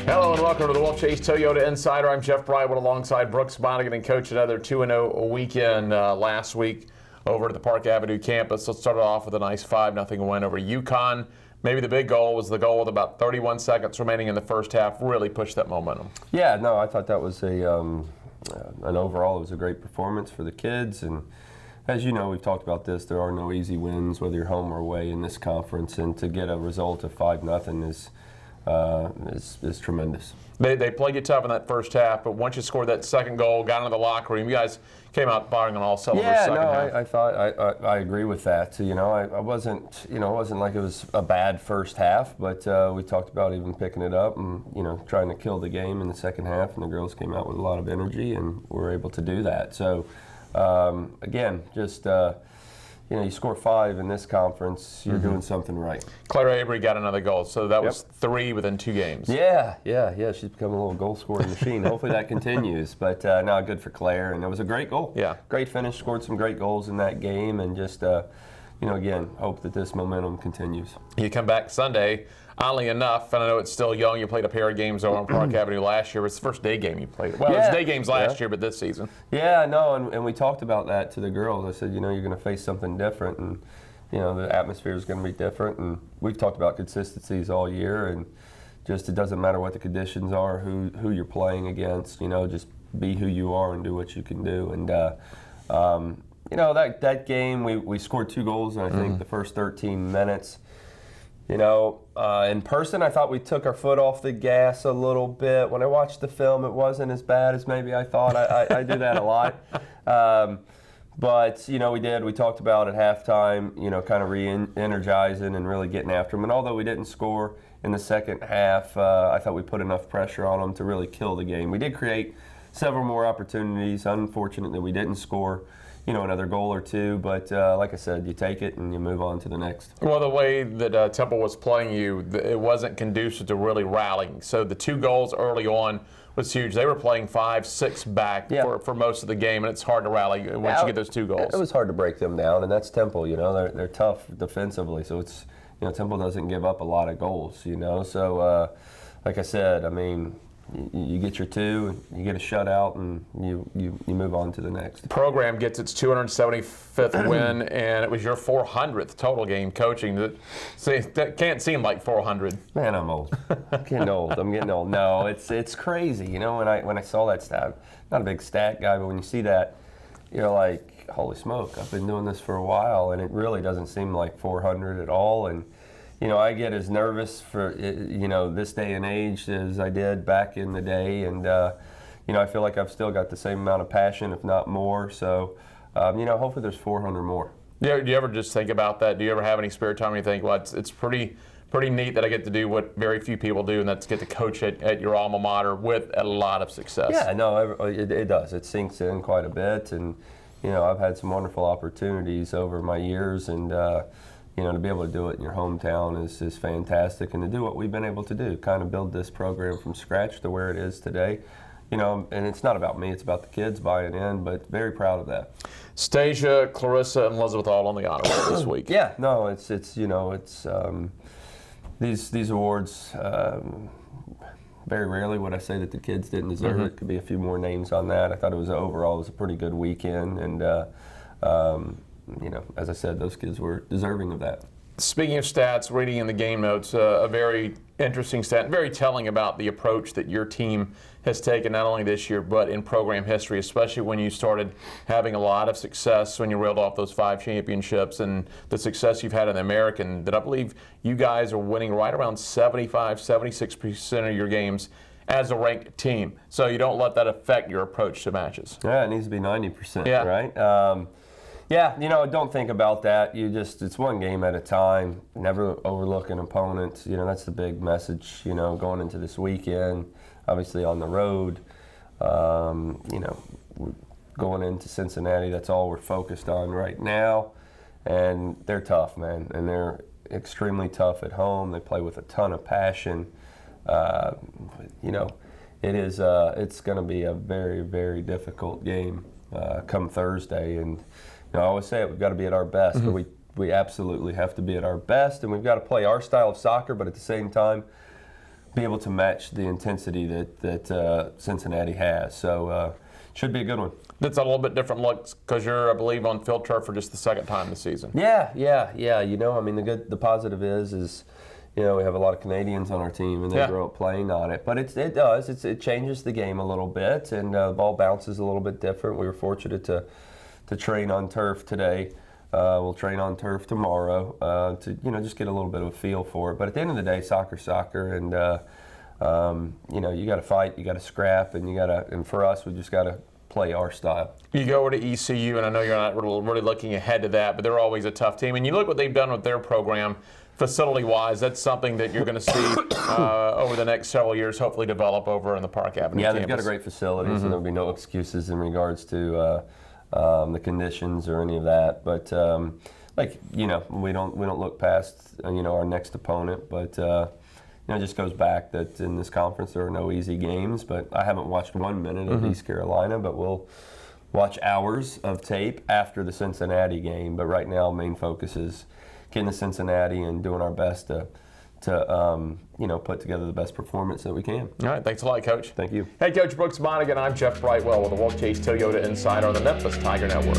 Hello and welcome to the Wolfchase Toyota Insider. I'm Jeff Brightwood alongside Brooks Monaghan and Coach another 2-0 weekend last week over at the Park Avenue campus. Let's start it off with a nice 5-0 win over UConn. Maybe the big goal was the goal with about 31 seconds remaining in the first half. Really pushed that momentum. Yeah, no, I thought that was an overall, it was a great performance for the kids. And as you know, we've talked about this, there are no easy wins, whether you're home or away in this conference. And to get a result of 5-0 is tremendous. They played you tough in that first half, but once you scored that second goal, got into the locker room, you guys came out firing on all cylinders. I thought I agree with that. You know, I wasn't, it wasn't like it was a bad first half, but we talked about even picking it up and trying to kill the game in the second half, and the girls came out with a lot of energy and were able to do that. So again, just. You score 5 in this conference, you're doing something right. Claire Avery got another goal, so that was 3 within 2 games. Yeah, she's become a little goal-scoring machine. Hopefully that continues, but no, good for Claire, and it was a great goal. Yeah. Great finish, scored some great goals in that game, and just, again, hope that this momentum continues. You come back Sunday, oddly enough, and I know it's still young, you played a pair of games over on Park Avenue last year. It's the first day game you played. Well, it was day games last year, but this season. Yeah, no, and we talked about that to the girls. I said, you're going to face something different, and, the atmosphere is going to be different. And we've talked about consistencies all year, and just it doesn't matter what the conditions are, who you're playing against, just be who you are and do what you can do. And, that game, we scored 2 goals in, I think, the first 13 minutes. In person, I thought we took our foot off the gas a little bit. When I watched the film, it wasn't as bad as maybe I thought. I do that a lot. But, we did. We talked about at halftime, kind of re-energizing and really getting after them. And although we didn't score in the second half, I thought we put enough pressure on them to really kill the game. We did create several more opportunities. Unfortunately, we didn't score another goal or 2, but like I said, you take it and you move on to the next. Well, the way that Temple was playing you, it wasn't conducive to really rallying. So the 2 goals early on was huge. They were playing 5-6 back for most of the game, and it's hard to rally once you get those 2 goals. It was hard to break them down, and that's Temple. They're tough defensively, so it's Temple doesn't give up a lot of goals. So like I said, I mean. You get your 2, you get a shutout, and you move on to the next. The program gets its 275th win, and it was your 400th total game coaching. That can't seem like 400. Man, I'm old. I'm getting old. No, it's crazy. When I saw that stat, not a big stat guy, but when you see that, you're like, holy smoke! I've been doing this for a while, and it really doesn't seem like 400 at all. And I get as nervous for, this day and age as I did back in the day. And, I feel like I've still got the same amount of passion, if not more. So, hopefully there's 400 more. Yeah, do you ever just think about that? Do you ever have any spare time where you think, well, it's pretty neat that I get to do what very few people do, and that's get to coach at your alma mater with a lot of success? Yeah, no, it does. It sinks in quite a bit. And, I've had some wonderful opportunities over my years, and, to be able to do it in your hometown is fantastic, and to do what we've been able to do, kind of build this program from scratch to where it is today. And it's not about me, it's about the kids buying in, but very proud of that. Stasia, Clarissa, and Elizabeth all on the honor roll this week. Yeah, no, it's these awards, very rarely would I say that the kids didn't deserve it. Could be a few more names on that. I thought overall it was a pretty good weekend, and as I said, those kids were deserving of that. Speaking of stats, reading in the game notes, a very interesting stat, very telling about the approach that your team has taken not only this year but in program history, especially when you started having a lot of success when you reeled off those 5 championships and the success you've had in the American, that I believe you guys are winning right around 75-76% of your games as a ranked team. So you don't let that affect your approach to matches. Yeah, it needs to be 90%, right? Yeah, don't think about that. It's one game at a time. Never overlook an opponent. That's the big message, going into this weekend. Obviously on the road, going into Cincinnati, that's all we're focused on right now. And they're tough, man. And they're extremely tough at home. They play with a ton of passion. It's going to be a very, very difficult game come Thursday. And I always say it, we've got to be at our best, but we absolutely have to be at our best, and we've got to play our style of soccer, but at the same time, be able to match the intensity that Cincinnati has. So should be a good one. It's a little bit different looks because you're, I believe, on field turf for just the second time this season. Yeah. You know, I mean, the positive is you know, we have a lot of Canadians on our team, and they grow up playing on it. But it changes the game a little bit, and the ball bounces a little bit different. We were fortunate to train on turf today. We'll train on turf tomorrow to, you know, just get a little bit of a feel for it. But at the end of the day, soccer's soccer, and you know, you got to fight, you got to scrap, and for us, we just got to play our style. You go over to ECU, and I know you're not really looking ahead to that, but they're always a tough team. And you look what they've done with their program, facility-wise. That's something that you're going to see over the next several years, hopefully develop over in the Park Avenue campus. They've got a great facility, so there'll be no excuses in regards to the conditions or any of that. But like, you know, we don't look past you know, our next opponent, but you know, it just goes back that in this conference there are no easy games. But I haven't watched 1 minute of East Carolina, but we'll watch hours of tape after the Cincinnati game. But right now, main focus is getting to Cincinnati and doing our best to you know, put together the best performance that we can. All right, thanks a lot, Coach. Thank you. Hey, Coach Brooks Monaghan, I'm Jeff Brightwell with the Wolfchase Toyota Insider on the Memphis Tiger Network.